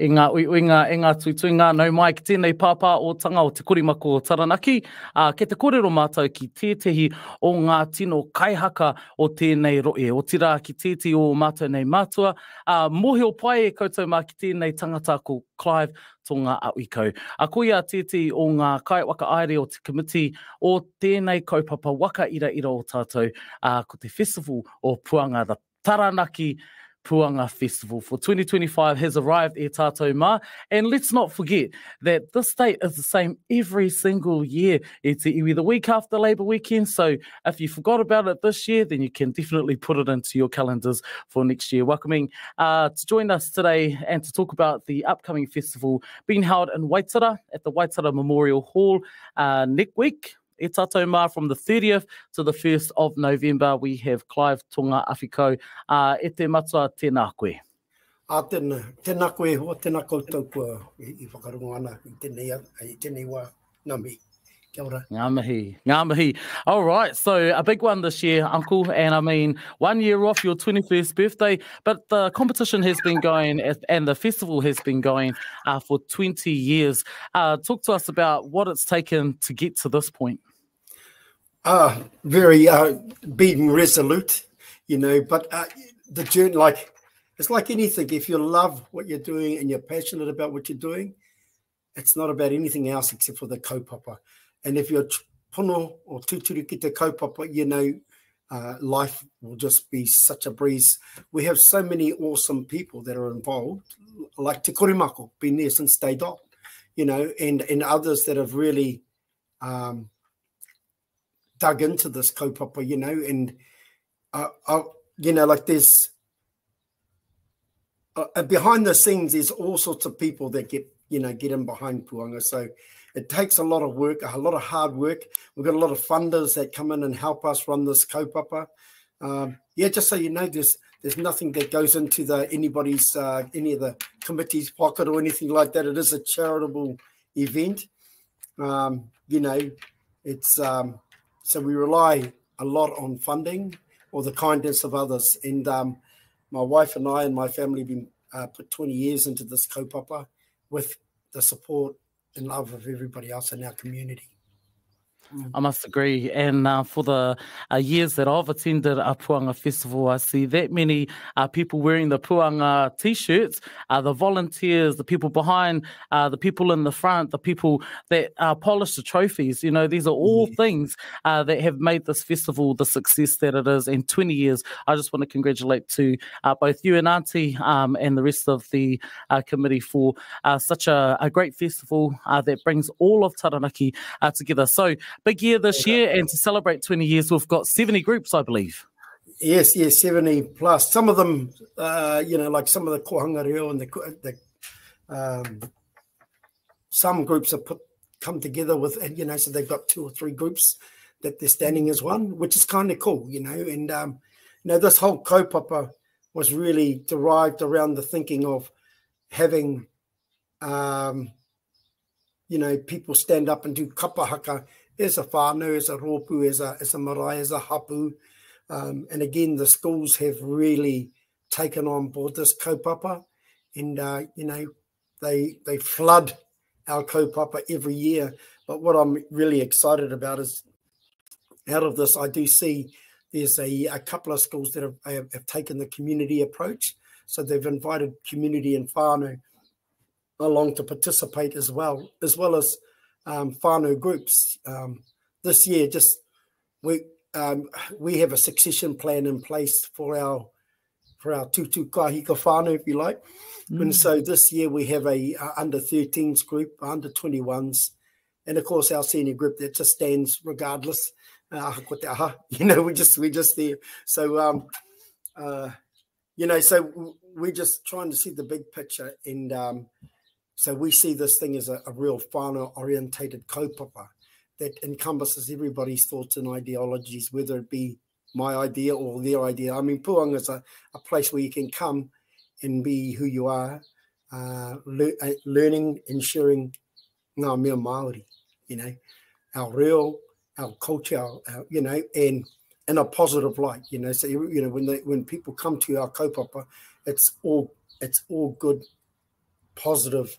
E ngā uiuinga, e ngā tuituinga, nau mai ki tēnei pāpā o tanga o te korimako o Taranaki, ke te kōrero mātou ki tētehi o ngā tino kaihaka o tēnei roe, o tira ki tēti o mātou nei mātua, mōhio pai e koutou mā ki tēnei tangata ko Clive Tongaawhikau. A koia tēti o ngā kai waka aere o te committee o tēnei kaupapa waka ira ira o tātou, ko te festival o Puanga, the Taranaki Puanga Festival for 2025 has arrived e tātou mā. And let's not forget that this date is the same every single year. E te iwi the week after Labour weekend. So if you forgot about it this year, then you can definitely put it into your calendars for next year. Welcoming to join us today and to talk about the upcoming festival being held in Waitara at the Waitara Memorial Hall next week. E tātou mā, from the 30th to the 1st of November, we have Clive Tongaawhikau. E te matua, tēnā koe. Tēnā koe hoa, tēnā koutou kua I whakarongo ana I tēnei wā, ngā mihi. Kia ora. Ngā mihi, ngā mihi. All right, so a big one this year, Uncle, and I mean, 1 year off your 21st birthday, but the competition has been going and the festival has been going for 20 years. Talk to us about what it's taken to get to this point. Very being resolute, you know, but the journey, it's like anything. If you love what you're doing and you're passionate about what you're doing, it's not about anything else except for the kaupapa. And if you're pono or tuturu ki te kaupapa, you know, life will just be such a breeze. We have so many awesome people that are involved, like Te Korimako, been there since day dot, you know, and others that have really dug into this kaupapa, you know, and, you know, like there's, behind the scenes, there's all sorts of people that get in behind Puanga. So it takes a lot of work, a lot of hard work. We've got a lot of funders that come in and help us run this kaupapa. Yeah, just so you know, there's nothing that goes into anybody's, any of the committee's pocket or anything like that. It is a charitable event. You know, it's, so we rely a lot on funding or the kindness of others. And my wife and I and my family have been put 20 years into this kaupapa with the support and love of everybody else in our community. I must agree. And for the years that I've attended a Puanga festival, I see that many people wearing the Puanga T-shirts, the volunteers, the people behind, the people in the front, the people that polish the trophies. You know, these are all things that have made this festival the success that it is. In 20 years, I just want to congratulate to both you and Auntie and the rest of the committee for such a great festival that brings all of Taranaki together. So, big year this year, and to celebrate 20 years, we've got 70 groups, I believe. Yes, 70 plus. Some of them, you know, like some of the kohanga reo and some groups have come together with, you know, so they've got 2 or 3 groups that they're standing as one, which is kind of cool, you know. And, you know, this whole kaupapa was really derived around the thinking of having, you know, people stand up and do kapahaka as a whānau, as a rōpū, as a marae, as a hapu. And again, the schools have really taken on board this kaupapa. And, you know, they flood our kaupapa every year. But what I'm really excited about is out of this, I do see there's a couple of schools that have taken the community approach. So they've invited community and whānau along to participate as well as whānau groups. This year, we have a succession plan in place for our tutu kahika whānau, if you like. And so this year we have a under 13s group, under 21s, and of course our senior group that just stands regardless. You know, we're just there. So you know, so we're just trying to see the big picture, and so we see this thing as a real whānau-orientated kaupapa that encompasses everybody's thoughts and ideologies, whether it be my idea or their idea. I mean, Puanga is a place where you can come and be who you are, learning and sharing ngā mea Māori, you know, our reo, our culture, our, you know, and in a positive light, you know. So, you know, when people come to our kaupapa, it's all good positive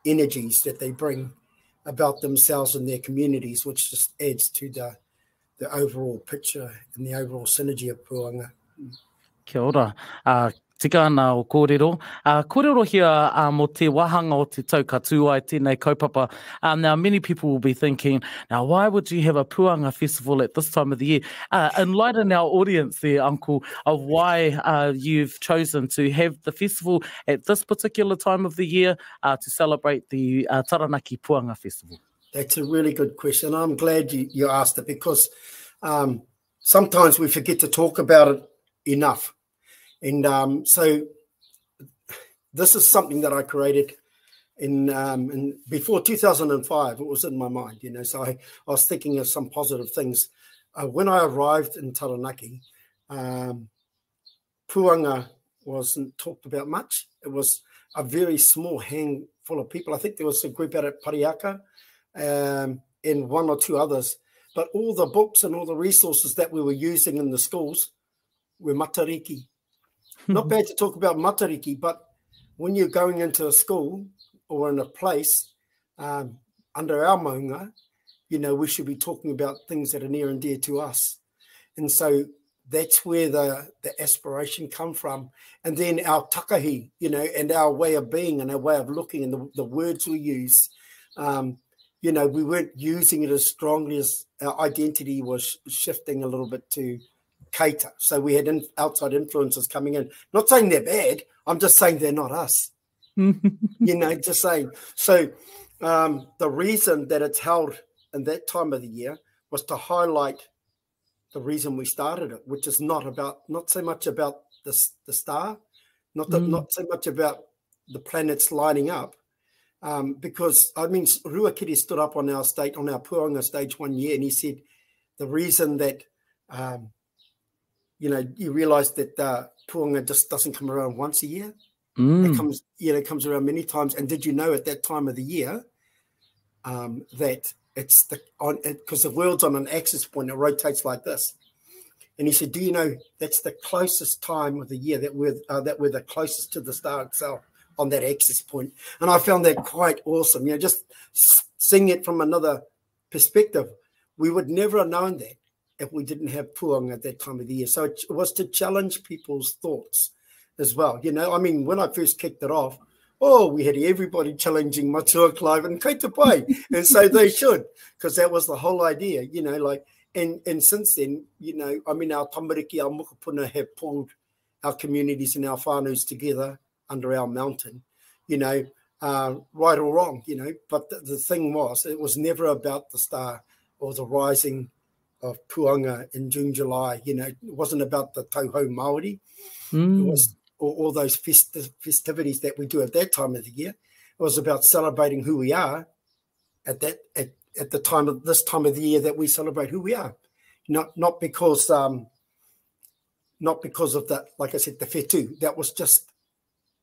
energies that they bring about themselves and their communities, which just adds to the overall picture and the overall synergy of Puanga. Kia ora. Tika ana o kōrero. Kōrero hia mo te wahanga o te tau katoa tēnei kaupapa. Now, many people will be thinking, now, why would you have a Puanga festival at this time of the year? Enlighten our audience there, Uncle, of why you've chosen to have the festival at this particular time of the year to celebrate the Taranaki Puanga Festival. That's a really good question. I'm glad you asked it, because sometimes we forget to talk about it enough. And so this is something that I created in before 2005. It was in my mind, you know, so I was thinking of some positive things. When I arrived in Taranaki, Puanga wasn't talked about much. It was a very small handful of people. I think there was a group out at Pariaka and one or two others. But all the books and all the resources that we were using in the schools were matariki. Not bad to talk about matariki, but when you're going into a school or in a place under our maunga, you know, we should be talking about things that are near and dear to us. And so that's where the aspiration come from. And then our takahi, you know, and our way of being and our way of looking and the words we use, you know, we weren't using it as strongly as our identity was shifting a little bit to cater. So we had outside influences coming in. Not saying they're bad. I'm just saying they're not us. You know, just saying. So the reason that it's held in that time of the year was to highlight the reason we started it, which is not so much about the star, not so much about the planets lining up. Because, I mean, Ruakiri stood up on our Puanga stage one year, and he said the reason that, you know, you realise that Puanga just doesn't come around once a year. It comes around many times. And did you know at that time of the year that it's because the world's on an axis point, it rotates like this. And he said, do you know that's the closest time of the year that we're the closest to the star itself on that axis point? And I found that quite awesome. You know, just seeing it from another perspective, we would never have known that if we didn't have Puanga at that time of the year. So it was to challenge people's thoughts as well. You know, I mean, when I first kicked it off, we had everybody challenging Matua, Clive, and Kei Te Pai. And so they should, because that was the whole idea, you know, like, and since then, you know, I mean, our tamariki, our mokopuna have pulled our communities and our whānaus together under our mountain, you know, right or wrong, you know. But the thing was, it was never about the star or the rising of Puanga in June, July. You know, it wasn't about the Tauhou Māori. It was all those festivities that we do at that time of the year. It was about celebrating who we are at the time of this time of the year that we celebrate who we are. Not because of that, like I said, the whetū. That was just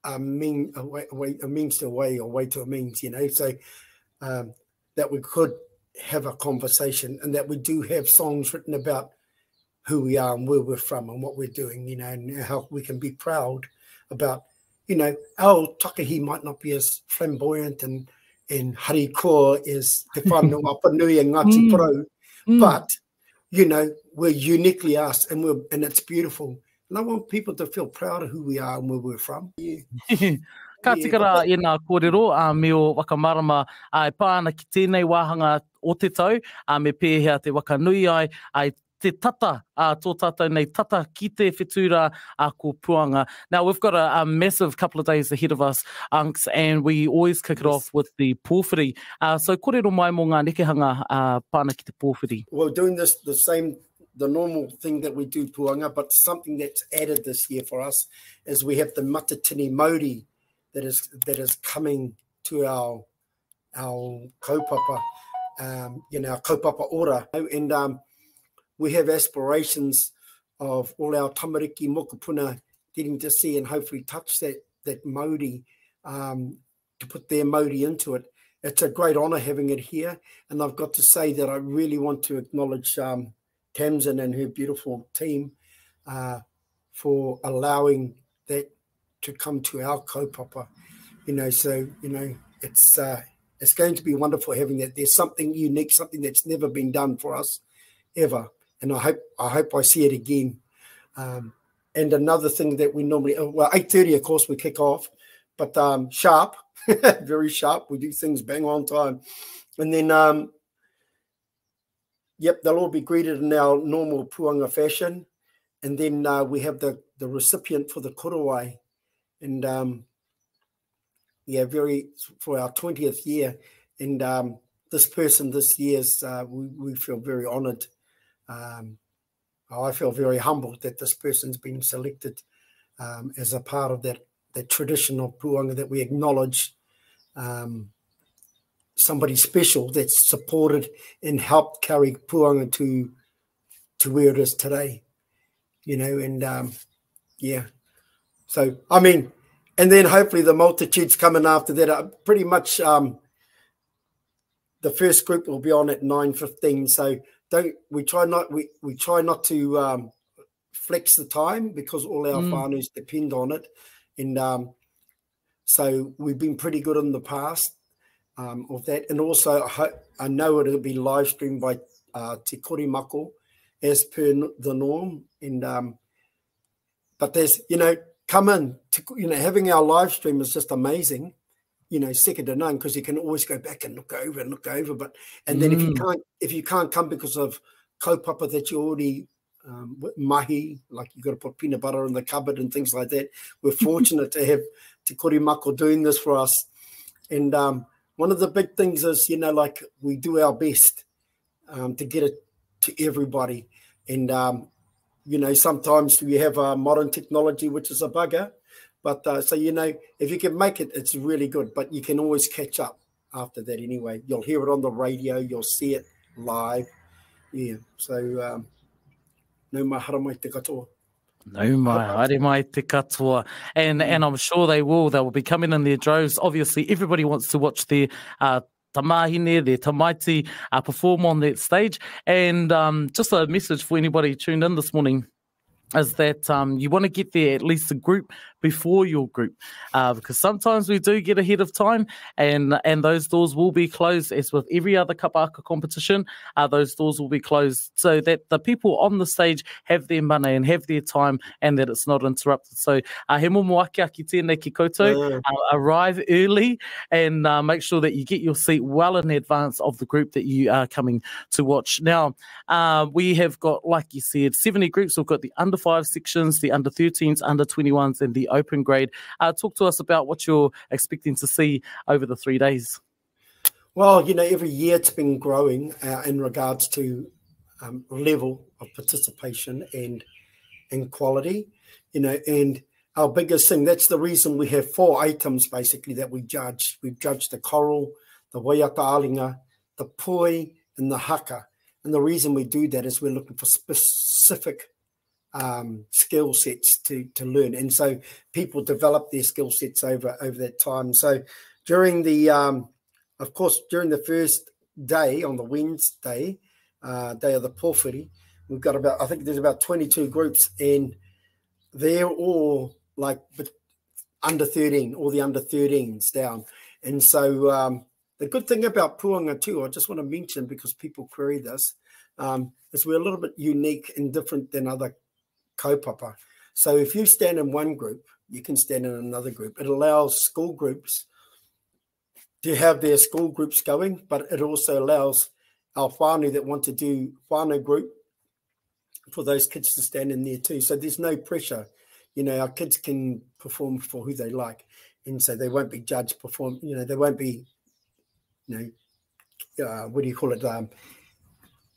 a means to a way, or way to a means, you know. So that we could have a conversation, and that we do have songs written about who we are and where we're from and what we're doing, you know, and how we can be proud about, you know, our takahi might not be as flamboyant and harikoa as Te Whānau Apanui and Ngāti Porou, but, you know, we're uniquely us, and it's beautiful. And I want people to feel proud of who we are and where we're from. Ka tikara e nā kōrero, me o wakamarama ai pāna ki tēnei wāhanga o te tau, me pēhea te wakanui ai te tata, tō tātou nei tata ki te whetūra ko Puanga. Now, we've got a massive couple of days ahead of us, Unks, and we always kick it off with the pōwhiri. So, kōrero mai mō ngā nekehanga pāna ki te pōwhiri. We're doing this the normal thing that we do Puanga, but something that's added this year for us is we have the matatini mauri that is coming to our kaupapa, you know, our kaupapa ora. And we have aspirations of all our tamariki mokopuna getting to see and hopefully touch that mauri, to put their mauri into it. It's a great honour having it here. And I've got to say that I really want to acknowledge Tamsin and her beautiful team for allowing that to come to our kaupapa. you know, so, you know, it's going to be wonderful having that. There's something unique, something that's never been done for us ever. And I hope I see it again. And another thing that we normally, well, 8:30, of course, we kick off, but sharp, very sharp. We do things bang on time. And then, yep, they'll all be greeted in our normal Puanga fashion. And then we have the recipient for the korowai. And, yeah, for our 20th year. And this person this year's, we feel very honoured. I feel very humbled that this person's been selected as a part of that traditional Puanga that we acknowledge. Somebody special that's supported and helped carry Puanga to where it is today, you know, and yeah. So, I mean, and then hopefully the multitudes coming after that are pretty much the first group will be on at 9:15. So we try not to flex the time because all our whānau depend on it. And so we've been pretty good in the past of that. And also I know it'll be live streamed by Te Korimako as per the norm. And but there's, you know, come in, you know, having our live stream is just amazing, you know, second to none, because you can always go back and look over. But and then if you can't come because of kaupapa that you already mahi, like you've got to put peanut butter in the cupboard and things like that, we're fortunate to have Te Korimako doing this for us. And one of the big things is, you know, like we do our best to get it to everybody. And you know, sometimes we have modern technology, which is a bugger. But so, you know, if you can make it, it's really good. But you can always catch up after that anyway. You'll hear it on the radio. You'll see it live. Yeah. So, no mahara mai te katoa. No mai, haere mai te katoa. And I'm sure they will be coming in their droves. Obviously, everybody wants to watch their tamahine, their tamaiti perform on that stage. And just a message for anybody tuned in this morning is that you want to get there at least a group before your group, because sometimes we do get ahead of time, and those doors will be closed, as with every other kapaka competition. Those doors will be closed so that the people on the stage have their money and have their time, and that it's not interrupted. So he momo ake aki tēnei ki koutou, arrive early and make sure that you get your seat well in advance of the group that you are coming to watch. Now, we have got, like you said, 70 groups. We've got the under 5 sections, the under 13s, under 21s, and the open grade. Talk to us about what you're expecting to see over the 3 days. Well, you know, every year it's been growing in regards to level of participation and quality, you know, and our biggest thing, that's the reason we have 4 items basically that we judge. We judge the coral, the waiata alinga, the poi, and the haka. And the reason we do that is we're looking for specific skill sets to learn, and so people develop their skill sets over that time. So during the of course during the first day, on the Wednesday, day of the pōwhiri, we've got about, I think there's about 22 groups, and they're all like under 13, all the under 13s down. And so the good thing about Puanga too, I just want to mention, because people query this, is we're a little bit unique and different than other kaupapa. So if you stand in one group, you can stand in another group. It allows school groups to have their school groups going, but it also allows our whānau that want to do whānau group for those kids to stand in there too. So there's no pressure. You know, our kids can perform for who they like, and so they won't be judged perform. You know, they won't be, you know, what do you call it?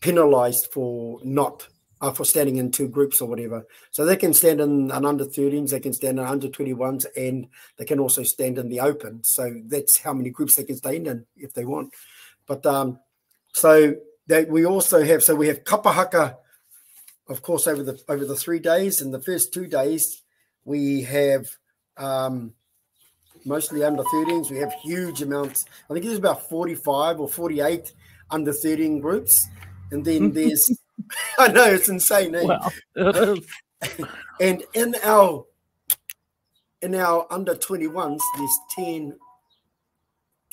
Penalised for not. For standing in 2 groups or whatever. So they can stand in an under 13s, they can stand in under 21s, and they can also stand in the open. So that's how many groups they can stand in if they want. But so that we also have, so we have kapahaka, of course, over the 3 days. And the first 2 days we have mostly under 13s. We have huge amounts. I think there's about 45 or 48 under 13 groups. And then there's I know, it's insane, eh? Wow, it is. And in our in our under 21s, there's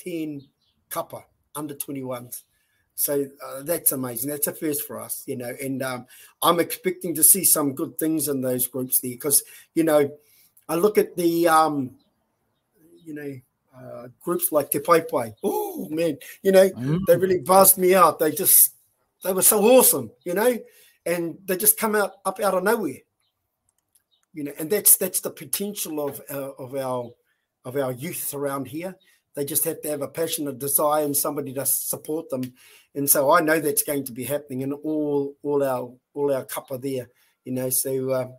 10 kapa under 21s. So that's amazing. That's a first for us, you know, and I'm expecting to see some good things in those groups there because, you know, I look at the, you know, groups like Te Pai Pai. Oh, man, you know, they really buzzed me out. They were so awesome, you know, and they just come up out of nowhere, you know, and that's the potential of our youth around here. They just have to have a passion, a desire, and somebody to support them. And so I know that's going to be happening in all our kapa there, you know. So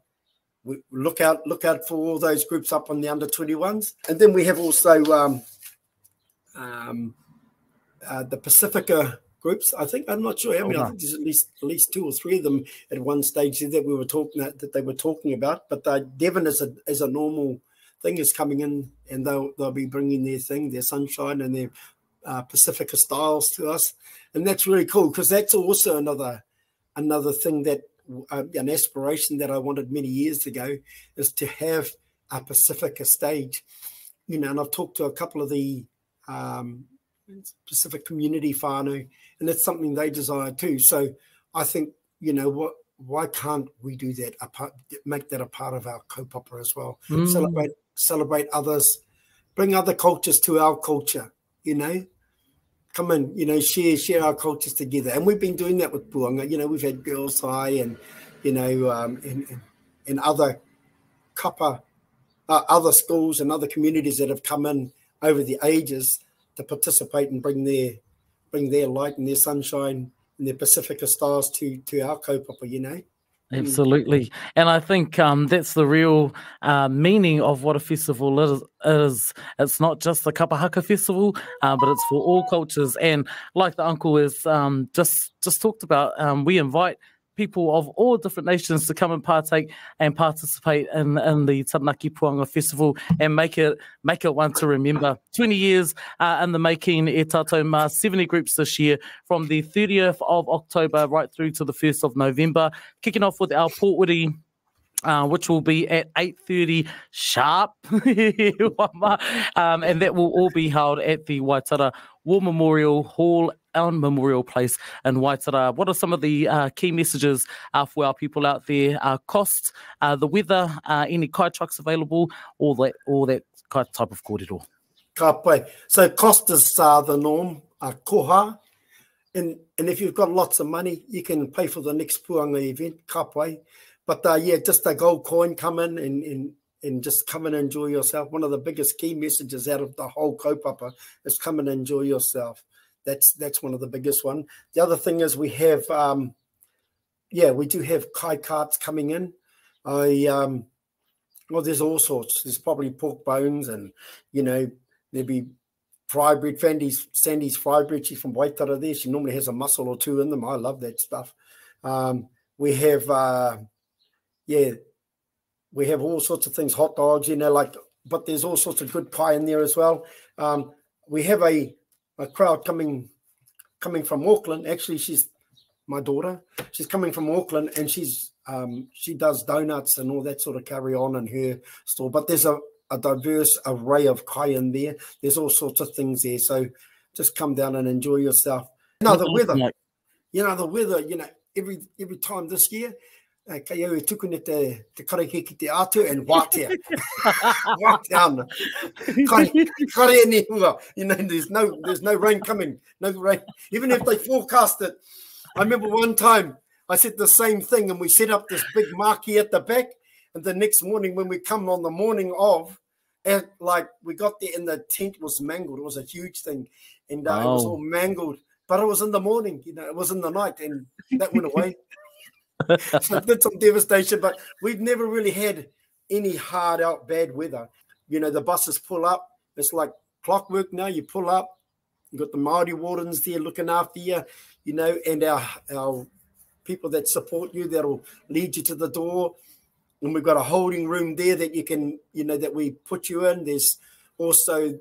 we look out for all those groups up on the under 21s, and then we have also the Pacifica groups. I'm not sure how many. I think there's at least 2 or 3 of them at one stage that they were talking about. But Devon as a normal thing is coming in, and they'll be bringing their thing, their sunshine and their Pacifica styles to us, and that's really cool because that's also another thing that an aspiration that I wanted many years ago is to have a Pacifica stage, you know. And I've talked to a couple of the Pacific community whānau, and it's something they desire too. So I think, you know what, why can't we do that, make that a part of our kaupapa as well? Celebrate others, bring other cultures to our culture, you know. Come in, you know, share our cultures together. And we've been doing that with Puanga. You know, we've had Girls High and, you know, and other kapa, other schools and other communities that have come in over the ages to participate and bring their light and their sunshine and their Pacifica styles to our kaupapa, you know. Absolutely. And I think that's the real meaning of what a festival is. It's not just the Kapahaka Festival, but it's for all cultures. And like the uncle has just talked about, we invite people of all different nations to come and partake and participate in the Taranaki Puanga Festival and make it one to remember. 20 years in the making, e tātou mā, 70 groups this year from the 30th of October right through to the 1st of November, kicking off with our Portwiri, which will be at 8:30 sharp. And that will all be held at the Waitara War Memorial Hall on Memorial Place in Waitara. What are some of the key messages for our people out there? Cost, the weather, any kai trucks available, all that kai type of kōrero. Ka pai. So cost is the norm, koha. And if you've got lots of money, you can pay for the next Puanga event, ka pai. But yeah, just a gold coin, come in and just come and enjoy yourself. One of the biggest key messages out of the whole kaupapa is come and enjoy yourself. That's one of the biggest one. The other thing is we have, we do have kai carts coming in. Well, there's all sorts. There's probably pork bones and, you know, there'd be fry bread. Sandy's fry bread, she's from Waitara there. She normally has a mussel or 2 in them. I love that stuff. We have, we have all sorts of things, hot dogs, you know, but there's all sorts of good kai in there as well. We have a crowd coming from Auckland. Actually, she's my daughter. She's coming from Auckland, and she does donuts and all that sort of carry on in her store. But there's a diverse array of kai in there. There's all sorts of things there. So just come down and enjoy yourself. The weather. The weather. Every time this year. Kai au e tukune te kareke ki te atu and wātea. Wātea ana. Kare ni hua. There's no rain coming. No rain. Even if they forecast it. I remember one time I said the same thing and we set up this big marquee at the back, and the next morning when we come on the morning of, we got there and the tent was mangled. It was a huge thing. And it was all mangled. But it was in the morning, it was in the night, and that went away. So it did some devastation, but we've never really had any hard out bad weather. The buses pull up. It's like clockwork now. You pull up. You've got the Māori wardens there looking after you, and our people that support you, that'll lead you to the door. And we've got a holding room there that you can, that we put you in. There's also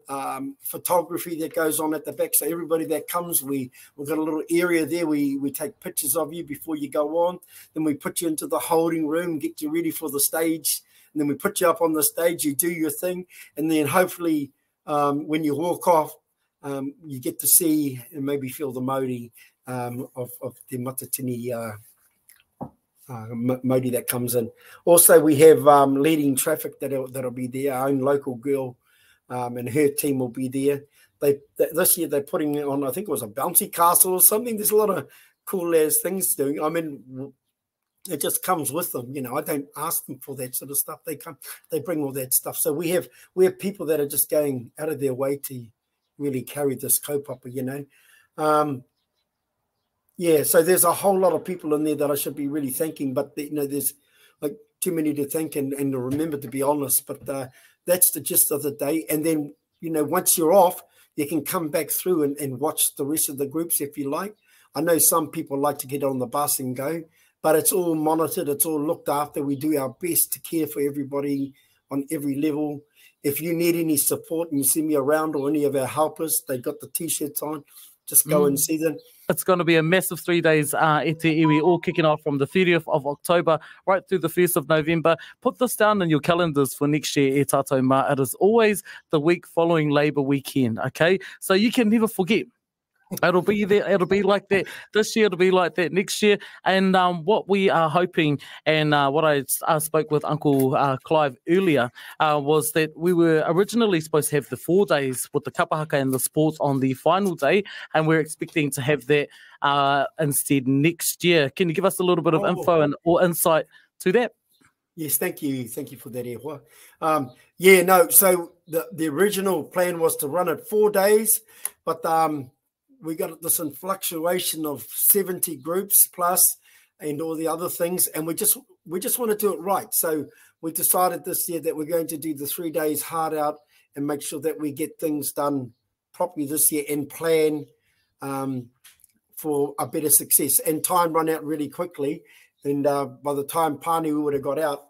photography that goes on at the back. So everybody that comes, we've got a little area there. We take pictures of you before you go on. Then we put you into the holding room, get you ready for the stage and then we put you up on the stage, you do your thing, and then hopefully when you walk off, you get to see and maybe feel the mauri of the matatini mauri that comes in. Also, we have leading traffic that'll be there. Our own local girl and her team will be there. This year they're putting it on, I think it was a bouncy castle or something. There's a lot of cool as things doing. I mean, it just comes with them, you know. I don't ask them for that sort of stuff. They bring all that stuff. So we have people that are just going out of their way to really carry this kaupapa, you know. Yeah, so there's a whole lot of people in there that I should be really thanking, but you know, there's like too many to thank and to remember, to be honest. But that's the gist of the day. And then, you know, once you're off, you can come back through and watch the rest of the groups if you like. I know some people like to get on the bus and go, but it's all monitored, it's all looked after. We do our best to care for everybody on every level. If you need any support and you see me around or any of our helpers, they've got the T-shirts on, just go and see them. It's going to be a massive 3 days, e te iwi, all kicking off from the 30th of October right through the 1st of November. Put this down in your calendars for next year, e tātou mā. It is always the week following Labour weekend, okay? So you can never forget. It'll be there. It'll be like that this year. It'll be like that next year. And what we are hoping, and what I spoke with Uncle Clive earlier, was that we were originally supposed to have the 4 days with the kapahaka and the sports on the final day, and we're expecting to have that instead next year. Can you give us a little bit of info or insight to that? Yes, thank you. Thank you for that, Ehua. Yeah, no, so the original plan was to run it 4 days, but we got this fluctuation of 70 groups plus and all the other things, and we just want to do it right. So we decided this year that we're going to do the 3 days hard out and make sure that we get things done properly this year and plan for a better success. And time run out really quickly, and by the time Pāniu would have got out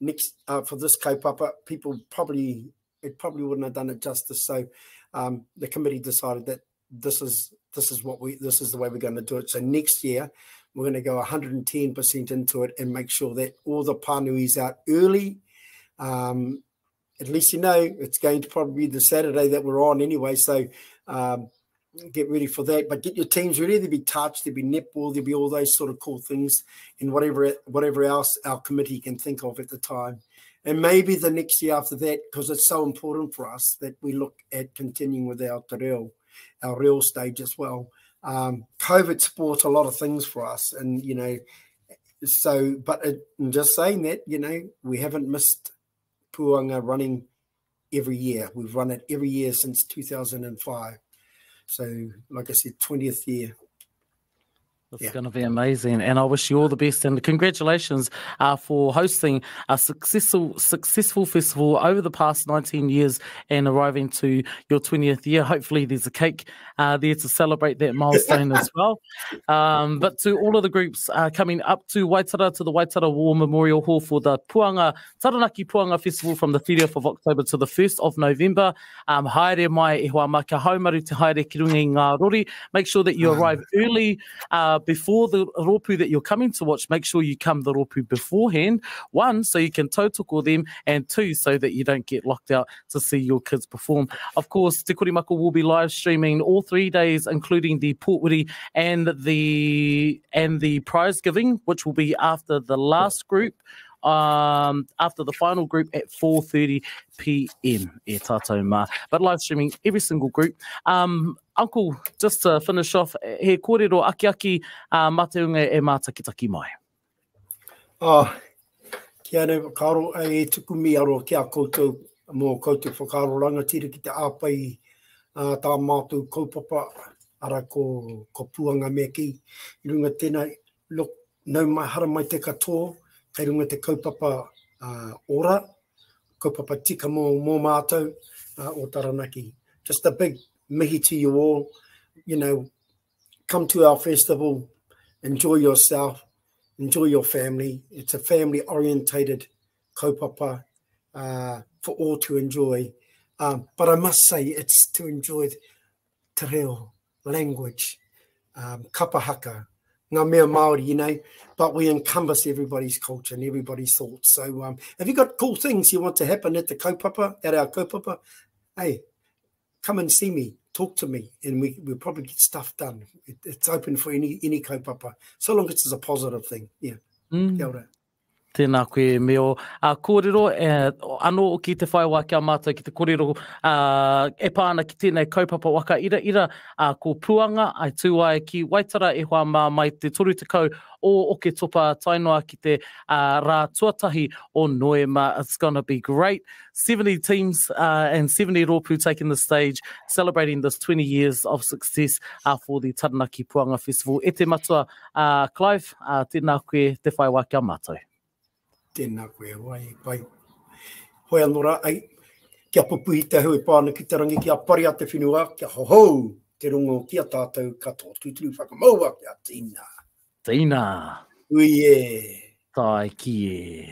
next for this kaupapa, it probably wouldn't have done it justice. So the committee decided that this is the way we're going to do it. So next year we're going to go 110% into it and make sure that all the pānui's out early. At least, you know, it's going to probably be the Saturday that we're on anyway. So get ready for that. But get your teams ready. There'll be touch, there'll be netball, there'll be all those sort of cool things and whatever else our committee can think of at the time. And maybe the next year after that, because it's so important for us that we look at continuing with our te reo, our real stage as well. COVID spoiled a lot of things for us, and you know, so but I'm just saying that, you know, we haven't missed Puanga running every year. We've run it every year since 2005. So, like I said, 20th year. It's going to be amazing, and I wish you all the best, and congratulations for hosting a successful festival over the past 19 years and arriving to your 20th year. Hopefully there's a cake there to celebrate that milestone as well. But to all of the groups coming up to Waitara, to the Waitara War Memorial Hall for the Taranaki Puanga Festival from the 30th of October to the 1st of November. Haere mai e hoa maka haumaru te haere ki runga i ngā rori. Make sure that you arrive early before the ropu that you're coming to watch. Make sure you come the ropu beforehand. 1, so you can tautoko them, and 2, so that you don't get locked out to see your kids perform. Of course, Te Korimako will be live streaming all 3 days, including the Portwiri and the prize giving, which will be after the last group. After the final group at 4:30 p.m. e tātou mā. But live streaming every single group. Uncle, just to finish off, he kōrero aki mā te unga e mā takitaki mai. Kia nei whakaro e tukumi aro kia koutou mō koutou whakaro rangatira ki te āpai tā mātou kaupapa ara ko Puanga mea ki. I runga tēnei, look, nau mai hara mai te katoa, kei runga te kaupapa ora, kaupapa tika mō mātou o Taranaki. Just a big mihi to you all. You know, come to our festival, enjoy yourself, enjoy your family. It's a family-orientated kaupapa for all to enjoy. But I must say, it's to enjoy te reo, language, kapahaka, ngā mea Māori, you know, but we encompass everybody's culture and everybody's thoughts. So if you've got cool things you want to happen at the kaupapa, at our kaupapa, hey, come and see me, talk to me, and we'll probably get stuff done. It's open for any kaupapa, so long as it's a positive thing. Yeah, kia ora. Tēnā koe meo. Kōrero, anō o ki te whaiwa kia mātou ki te kōrero e pāna ki tēnei kaupapa waka ira, ko Puanga, ai tūai ki Waitara e hoa mā mai te toru tekau o ke topa tainoa ki te rā tuatahi o Noema. It's going to be great. 70 teams and 70 rōpū taking the stage, celebrating this 20 years of success for the Taranaki Puanga Festival. E te matua, Clive, tēnā koe te whaiwa kia mātou. Tēnā koe, wai, pai. Hoi anora, ai, kia pupuhi te hui pāna ki te rangi, kia paria te whenua, kia hohou, te rongo kia tātou katoa, tūturu whakamaua kia tīna. Tīna. Ui e. Tai ki e.